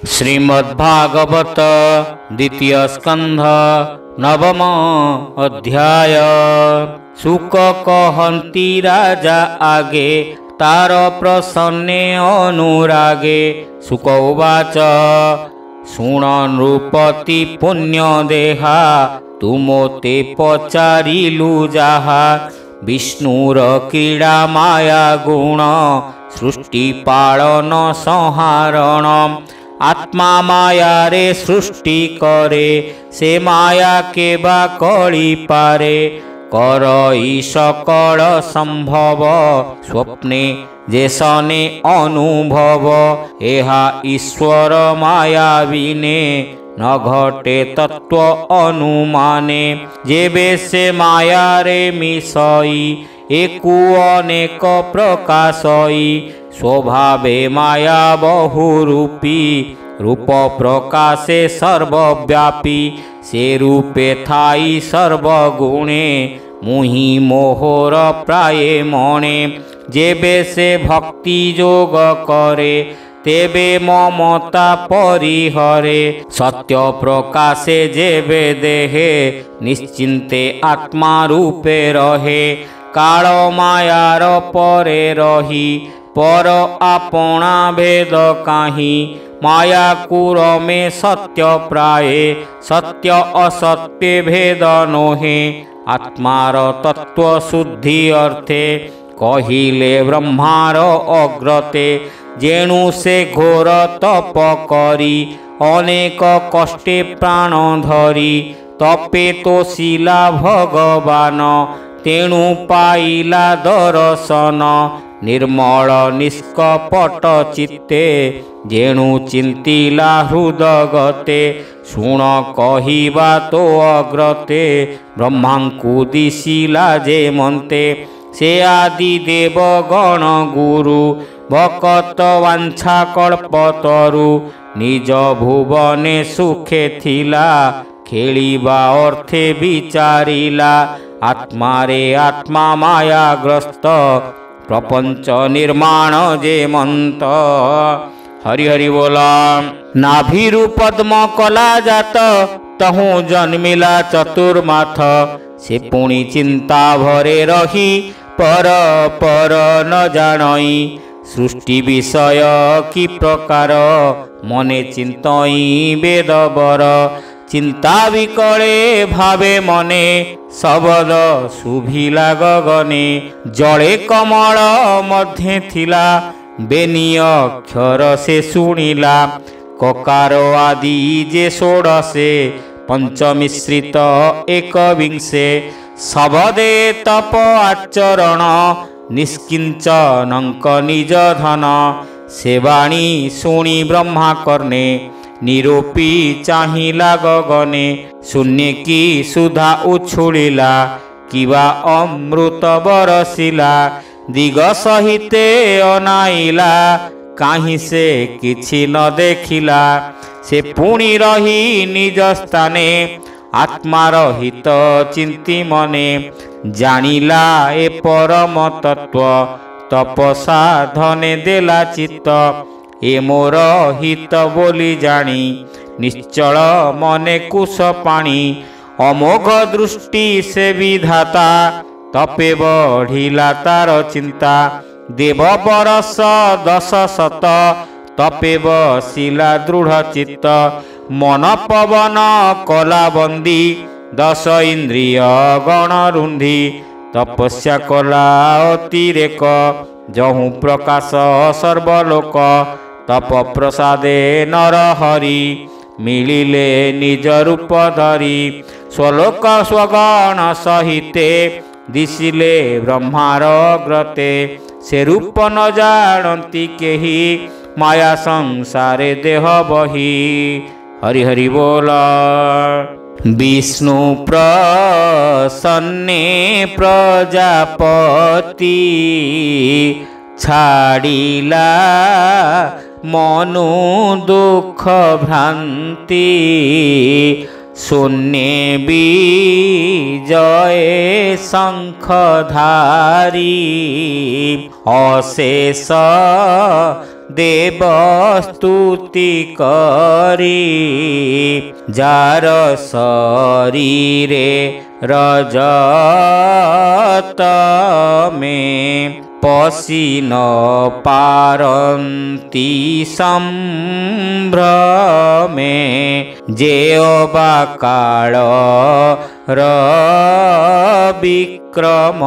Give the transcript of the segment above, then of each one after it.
श्रीमद्भागवत द्वितीय स्कंध नवम अध्याय। शुक कहन्ति राजा आगे तार प्रसन्ने अनुरागे। शुक उवाच शुण नृपति पुण्य देहा तु मोते पचारिलु जाहा। विष्णुर क्रीड़ा माया गुण सृष्टि पालन संहारण। आत्मा माया रे सृष्टि करे से माया के बा कली पारे। करई सकल संभव स्वप्ने जेसने अनुभव। एहा ईश्वर माया बिने न घटे तत्व अनुमाने। जेबे से माया रे मिसई एकु अनेक प्रकाशई। स्वभावे माया बहुरूपी रूप प्रकाशे सर्वव्यापी। से रूपे थाई सर्वगुणे मुहि मोहर प्राये मणे। जेबे से भक्ति योग करे तेबे ममता परिहरे। सत्य प्रकाशे जेबे देहे निश्चिंते आत्मा रूपे रहे। काल मायार परे रही पर आपणा भेद काहि। माया कुरमे सत्य प्राये सत्य असत्य भेद नोहे। आत्मार तत्व शुद्धि अर्थे कहिले ब्रह्मार अग्रते। जेणु से घोर तप करी अनेक कष्टे प्राण धरी। तपे तोषिला भगवान तेणु पाइला दर्शन। निर्मल निष्कपट चित्ते जेणु चिंतिला हृदगते। शुण कहिबा तो अग्रते ब्रह्मांकु दिशिला जे मन्ते। से आदि देव गण गुरु भकत वांछा कल्पतरु। निज भुवने सुखे थिला खेलिबा अर्थे विचारिला। आत्मा रे आत्मा मायाग्रस्त प्रपंच निर्माण जे मंत। हरि हरि बोला। नाभिरु पद्म कला जात तहु जन्मिला चतुर्माथ। से पुणी चिंता भरे रही पर पर न जानई। सृष्टि विषय कि प्रकार मने चिंतई वेदबर। चिंता विकले भावे मने शबद शुभिला गगने। जड़े कमल मध्य थिला बेनी अक्षर से शुणिला। ककार आदि जे षोडशे पंचमिश्रित एक विंशे। शबदे तप आचरण निष्किंचनंक निज धन। सेवाणी शुणी ब्रह्मा कर्णे निरूपी चाहिला गगने। शून्य की सुधा उछुलिला किवा अमृत बरसिला। दिग सहिते अनाइला काहीं से किछि न देखिला। से पुणी रही निज स्थाने आत्मार हित चिंती मने। जानिला ए परम तत्व तपसा धने देला चित्त। ए मोर हित बोली जानी निश्चल मने कुश पाणी। अमोघ दृष्टि से विधाता तपे बढ़िला तार चिंता। देव बरस 10 शत तपे बसिला दृढ़ चित्त। मन पवन कला बंदी 10 इंद्रिय गण रुंधी। तपस्या कला अतिरेक जहु प्रकाश सर्वलोक। तप प्रसादे नर हरि मिलिले निज रूप धरी। स्वलोक स्वगण सहिते दिशिले ब्रह्मार अग्रते। से रूप न जानती केही माया संसारे देह बही। हरि हरि बोला। विष्णु प्रसन्ने प्रजापति छाड़िला मनु दुख भ्रांति। शून्य विजय शंखधारी अशेष देव स्तुति करी जार शरीरे रजत में पसी न पारंती संभ्रमे जे अबा काल विक्रम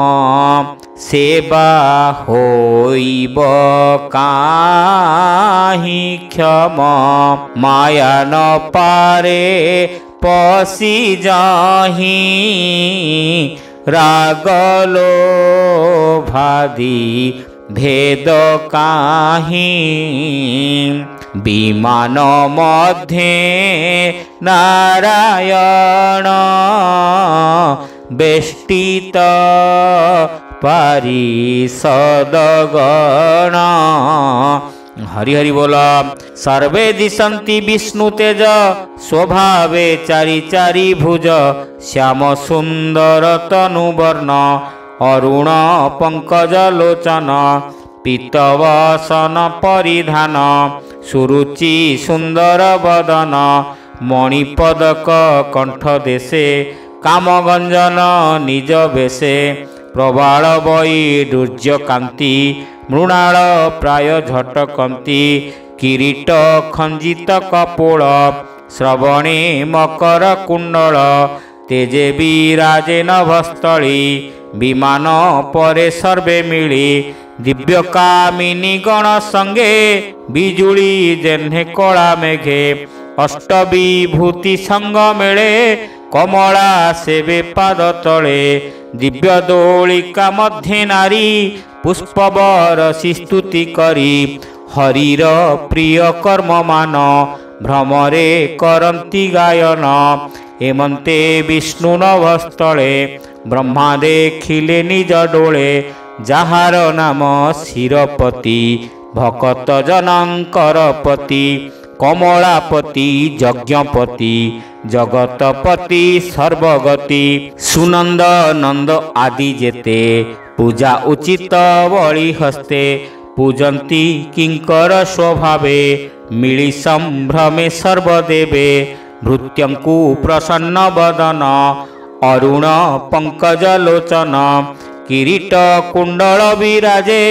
सेवा होइब काहि क्षम माया न पारे पसी जाहि रागलो भादी भेद काहि विमान मध्ये नारायण बेष्टित पारिषदगण हरि हरि बोला सर्वे दिशन्ति विष्णु तेज स्वभावे चारि चारि भुज श्याम सुंदर तनुवर्ण अरुण पंकज लोचन पीतवसन परिधान सुरुचि सुंदर बदन मणिपदक कंठ देशे कामगंजन निज बेशे प्रबाल वैडूर्य कांति मृणाल प्राय झटकंती किरीट खंजित कपोल श्रवणे मकर कुंडल तेजे विराजे नभस्थली विमान परे सर्वे मिली दिव्य कामिनी गण संगे बिजुली जेह्ने कला मेघे अष्टविभूति संग मेले कमला सेवे पाद तले दिव्य दोलिका मध्य नारी पुष्पबरसी स्तुति करी हरिर प्रिय कर्म मान भ्रमरे करंती गायन एमंते विष्णु नभस्थले ब्रह्मा देखिले निज डोले जाहार नाम शिरपति भकत जनंकर पति कमलापति यज्ञपति जगतपति सर्वगति सुनंद नंद आदि जेते पूजा उचित बलि हस्ते पूजन्ति किंकर स्वभावे मिली संभ्रमे सर्वदेवे भृत्यंकु प्रसन्न वदन अरुण पंकज लोचन किरीट कुंडल विराजे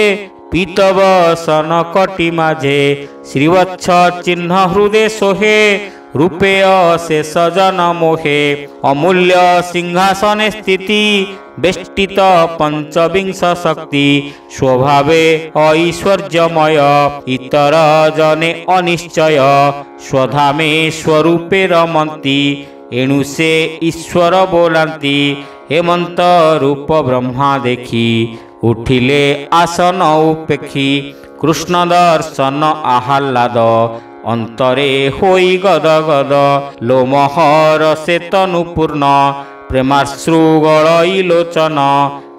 पीतवसन कटी माझे श्रीवत्स चिन्ह हृदय सोहे रूपे अशेष जन मोहे अमूल्य सिंहासने स्थिति बेष्टित पंचविंश शक्ति स्वभावे ऐश्वर्यमय इतर जने अनिश्चय स्वधामे स्वरूपे रमंती एणु से ईश्वर बोलांती हेमंत रूप ब्रह्मा देखी उठिले आसन उपेक्षी कृष्ण दर्शन आह्लाद अंतरे होई गद गद लोमहर से तनुपूर्ण प्रेमाश्रु गलई लोचन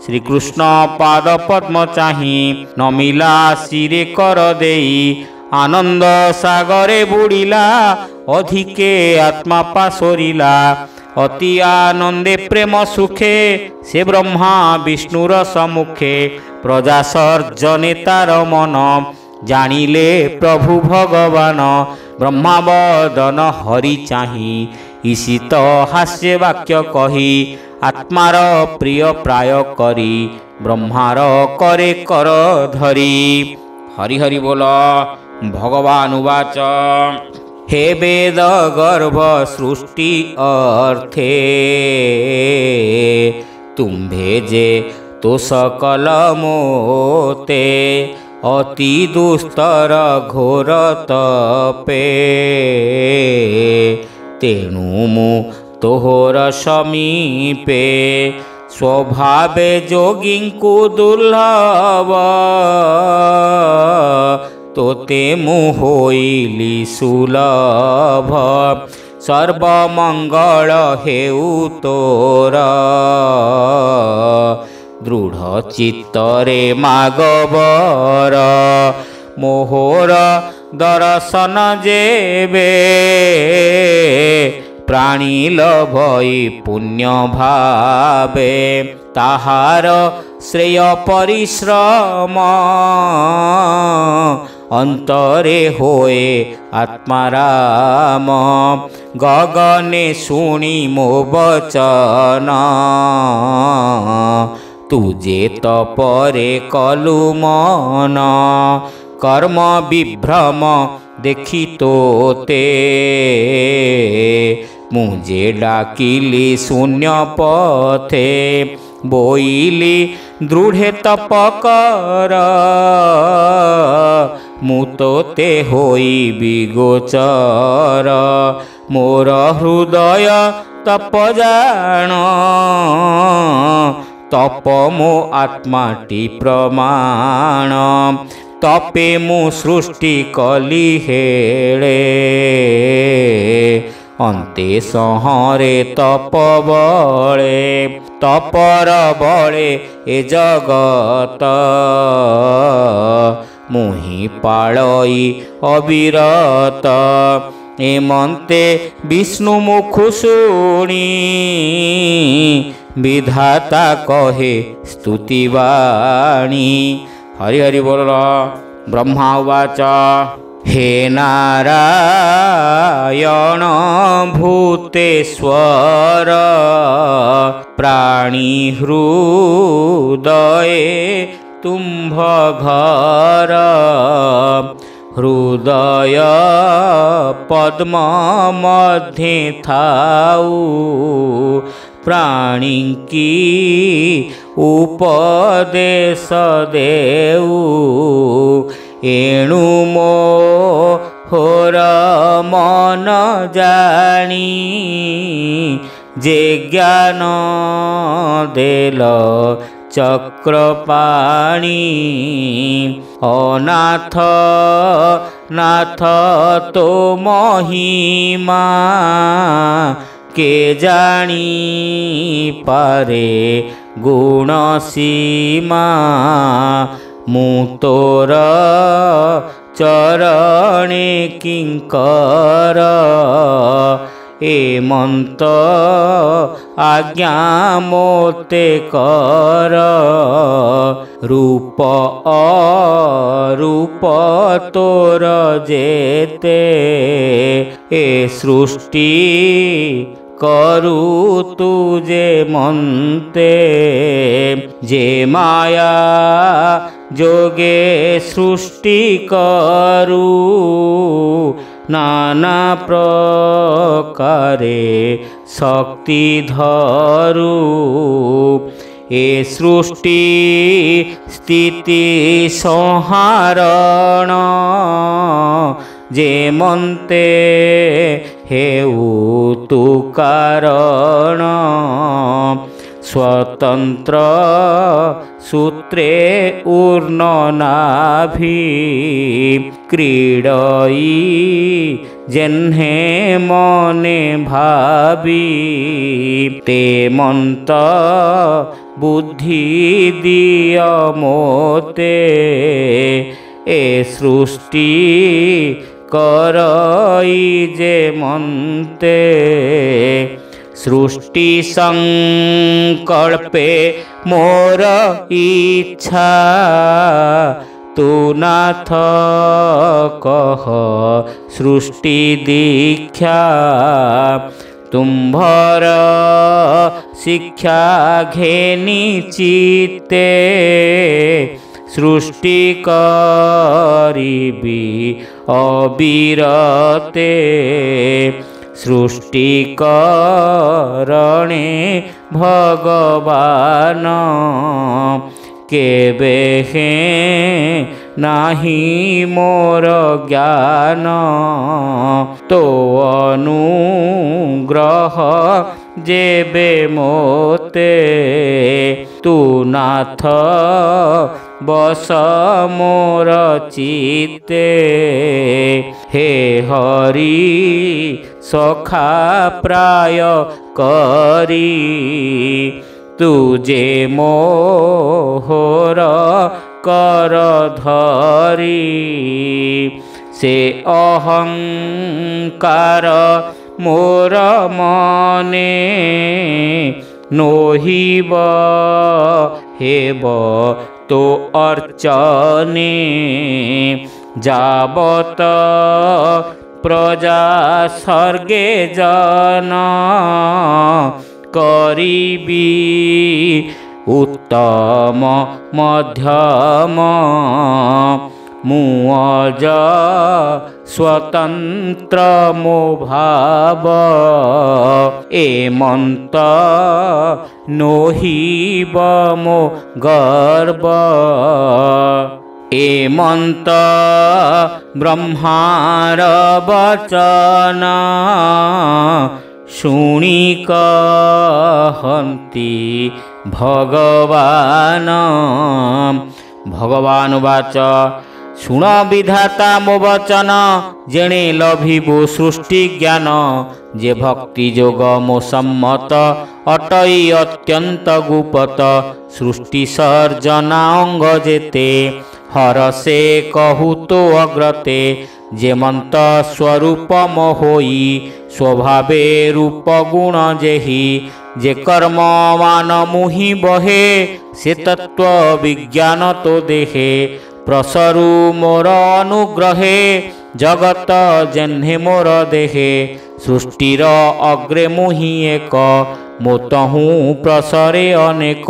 श्रीकृष्ण पाद पद्म चाही नमिला शिरे कर देई आनंद सागरे बुड़िला अधिके आत्मा पासोरिला अति आनंदे प्रेम सुखे से ब्रह्मा विष्णुर सम्मुखे प्रजा सर्जने तार मन जानिले प्रभु भगवान ब्रह्मा बदन हरि चाही ईशित हास्य वाक्य कही आत्मार प्रिय प्राय करी ब्रह्मार करे कर धरी हरि हरि बोल भगवान उवाच हे वेद गर्भ सृष्टि अर्थे तुम्भे जे तो सकल मोते अति दुस्तर घोर तपे तेणु मु तोहर समीपे स्वभावे जोगिंकु दुर्लभ तोते मुहोइली सुलभ सर्वमंगल हेउ तोर दृढ़ चित्तरे मागवर मोहर दर्शन जेबे प्राणी लभई पुण्य भावे ताहार श्रेय परिश्रम ଅନ୍ତରେ ହୋଏ ଆତ୍ମାରାମ। ଗଗନେ ଶୁଣି ମୋ ବଚନ, ତୁ ଯେ ତପରେ କଲୁ ମନ। କର୍ମ ବିଭ୍ରମ ଦେଖି ତୋତେ, ମୁଁ ଯେ ଡାକିଲି ଶୂନ୍ୟ ପଥେ। ବୋଇଲି ଦୃଢ଼େ ତପ କର, ମୁଁ ତୋତେ ହୋଇବି ଗୋଚର। ମୋର ହୃଦୟ ତପ ଜାଣ, ତପ ମୋ ଆତ୍ମାଟି ପ୍ରମାଣ। ତପେ ମୁଁ ସୃଷ୍ଟି କଲି ହେଳେ, ଅନ୍ତେ ସଂହରେ ତପ ବଳେ। ତପର ବଳେ ଏ ଜଗତ, ମୁହିଁ ପାଳଇ ଅବିରତ। ଏମନ୍ତେ ବିଷ୍ଣୁ ମୁଖୁ ଶୁଣି, ବିଧାତା କହେ ସ୍ତୁତିବାଣୀ। ହରି ହରି ବୋଲ। ବ୍ରହ୍ମା ଉବାଚ, ହେ ନାରାୟଣ ଭୂତେଶ୍ୱର, ପ୍ରାଣୀ ହୃଦୟେ ତୁମ୍ଭ ଘର। ହୃଦୟ ପଦ୍ମ ମଧ୍ୟେ ଥାଉ, ପ୍ରାଣୀଙ୍କି ଉପଦେଶ ଦେଉ। ଏଣୁ ମୋହର ମନ ଜାଣି, ଯେ ଜ୍ଞାନ ଦେଲ ଚକ୍ରପାଣି। ଅନାଥ ନାଥ ତୋ ମହିମା, କେ ଜାଣି ପାରେ ଗୁଣ ସୀମା। ମୁଁ ତୋର ଚରଣେ କିଙ୍କର, ଏମନ୍ତ ଆଜ୍ଞା ମୋତେ କର। ରୂପ ଅରୂପ ତୋର ଯେତେ, ଏ ସୃଷ୍ଟି କରୁ ତୁ ଯେ ମନ୍ତେ। ଯେ ମାୟା ଯୋগে ସୃଷ୍ଟି କରୁ, নানা প্রকারে শক্তি ধরু। এ সৃষ্টি স্থিতি সংহারণ, যে মন্তে হেউ তু কারণ। स्वतंत्र सूत्रे ऊर्ण नाभि, क्रीडई जेन्हे मने भाबी। ते मंत बुद्धि दिय मोते, ए सृष्टि करई जे मन्ते। सृष्टि संकल्पे मोर इच्छा, तू नाथ कह सृष्टि दीक्षा। तुम्भर शिक्षा घेनी चित्ते, सृष्टि करिबी अविरते। सृष्टि करणे भगवान, केबे हे नाही मोर ज्ञान। तो अनुग्रह जेबे मोते, तू नाथ बस मोर चित्ते। हे हरि सखा प्राय करी, तुझे मोहर कर धरी। से अहंकार मोर मने, नोहिब हेब तो अर्चने। যাবত প্রজা স্বর্গে জন করিবি উত্তম মধ্যম মুজ স্বতন্ত্র মো ভাব এমন্ত নহিব মো গর্ব এমন্ত ব্রহ্মার বচন শুনি কহন্তি ভগবান ভগবান বাচ শুণ বিধাতা মো বচন যেণে লভিবু সৃষ্টি জ্ঞান যে ভক্তি যোগ মো সম্মত অটই অত্যন্ত গুপত সৃষ্টি সর্জনা অঙ্গ যেতে হরসে কহু তো অগ্রতে যেমন্ত স্বরূপ মোহই স্বভাবে রূপ গুণ যেহি যে কর্ম মান মুহি বহে সে তত্ত্ব বিজ্ঞান তো দেহে প্রসরু মোর অনুগ্রহে জগত জেহ্নে মোর দেহে সৃষ্টির অগ্রে মুহি এক মোতহু প্রসরে অনেক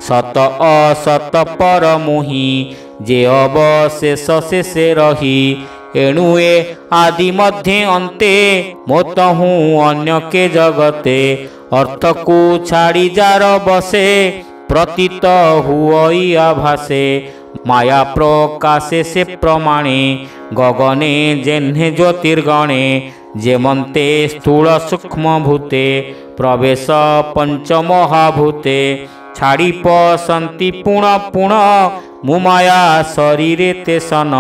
সত অসত পর মুহি যে অবশেষ শেষে রহি এণু এ আদি মধ্যে অন্তে মোতহু অন্যকে জগতে অর্থকু ছাড়ি যার বসে প্রতীত হুই আভাসে মায়া প্রকাশে সে প্রমাণে গগনে জেহ্নে জ্যোতির্গণে যেমন্তে স্থূল সূক্ষ্ম ভূতে প্রবেশ পঞ্চমহাভূতে ছাড়ি পশন্তি পুণ পুণ মুমায়া শরীরে তেসন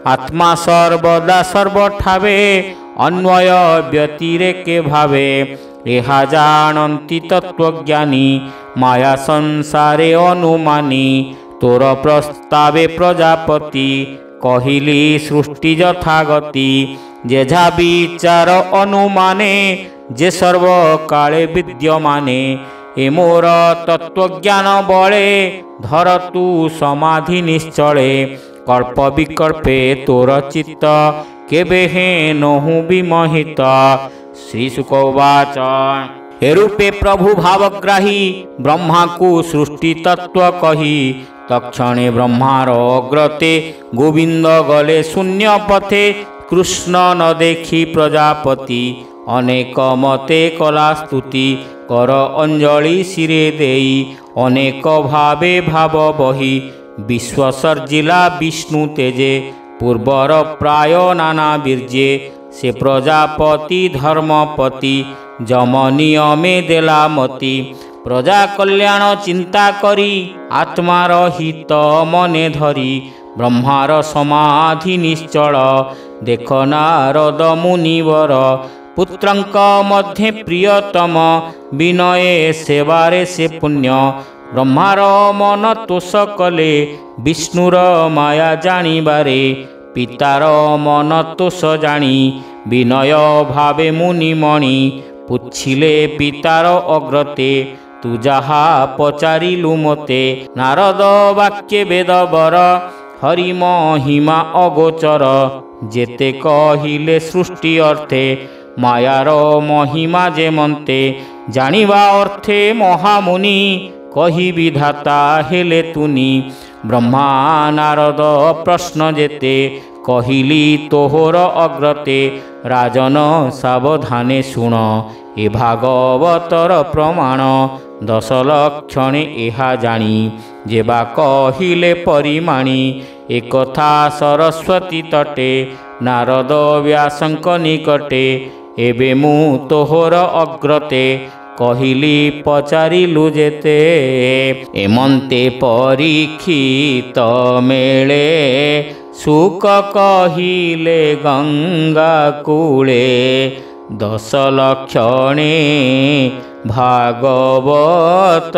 আত্মা সর্বদা সর্বঠাবে অন্বয় ব্যতিরেকে ভাবে এহা জানন্তি তত্ত্বজ্ঞানী মায়া সংসারে অনুমানী তোর প্রস্তাবে প্রজাপতি কহিলি সৃষ্টি যথাগতি যেঝা বিচার অনুমানে যে সর্বকালে বিদ্যমানে এ মোর তত্ত্বজ্ঞান বলে ধর তু সমাধি নিশ্চলে কল্প বিকল্পে তোর চিত্ত কেবে হে নহু বিমোহিত শ্রীশুক উবাচ এরূপে প্রভু ভাবগ্রাহী ব্রহ্মাকু সৃষ্টি তত্ত্ব কহি তক্ষণে ব্রহ্মার অগ্রতে গোবিন্দ গলে শূন্য পথে কৃষ্ণ ন দেখি প্রজাপতি অনেক মতে কলা স্তুতি কর অঞ্জলি শিরে দেই অনেক ভাবে ভাব বহি বিশ্ব সর্জিলা বিষ্ণু তেজে পূর্বর প্রায় নানা বীর্যে সে প্রজাপতি ধর্মপতি যম নিয়মে দেলা মতি প্রজা কল্যাণ চিন্তা করি আত্মার হিত মনে ধরি ব্রহ্মার সমাধি নিশ্চଳ দেখ নারদ মুনিবর পুত্রଙ୍କ মধ্যে প্রিয়তম বিনয়ে সেবারে সে পুণ্য ব্রহ্মার মন তোষ কলে বিষ্ণুর মায়া জাଣିବାରେ পিতার মন তোষ জানি বিনয় ভাবে মুনিমণি পুছিলে পিতার অগ্রতে তু যাহা পচারিলু মতে নারদ বাক্যে বেদবর হরি মহিমা অগোচর যেতে কহিলে সৃষ্টি অর্থে মায়ার মহিমা যেমন্তে জানিবা অর্থে মহামুনি কহি বিধাতা হেলে তুনি ব্রহ্মা নারদ প্রশ্ন যেতে কহিলি তোহর অগ্রতে রাজন সাবধানে শুণ এ ভাগবতর প্রমাণ 10 লক্ষণে ইহা জানি যেবা কহিলে পরিমাণী একথা সরস্বতী তটে নারদ ব্যাসଙ୍କ নিকটে এবে মু তোহর অগ্রতে কহিলি পচারিলু যেতে এমন্তে পরীক্ষিত মেলে সুক কহিলে গঙ্গা কূলে 10 লক্ষণে ভাগবত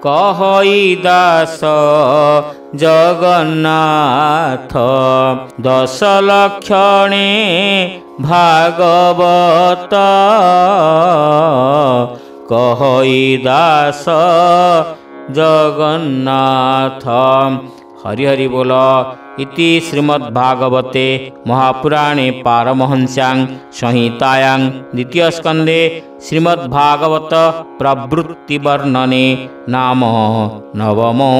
কহই দাস জগন্নাথ 10 লক্ষণে ভাগবত কহই দাস জগন্নাথ। হরি হরি বল। इति श्रीमद्भागवते महापुराणे पारमहंस्यां संहितायां द्वितीयस्कन्धे श्रीमद्भागवत प्रवृत्तिवर्णने नाम 9मोऽध्यायः।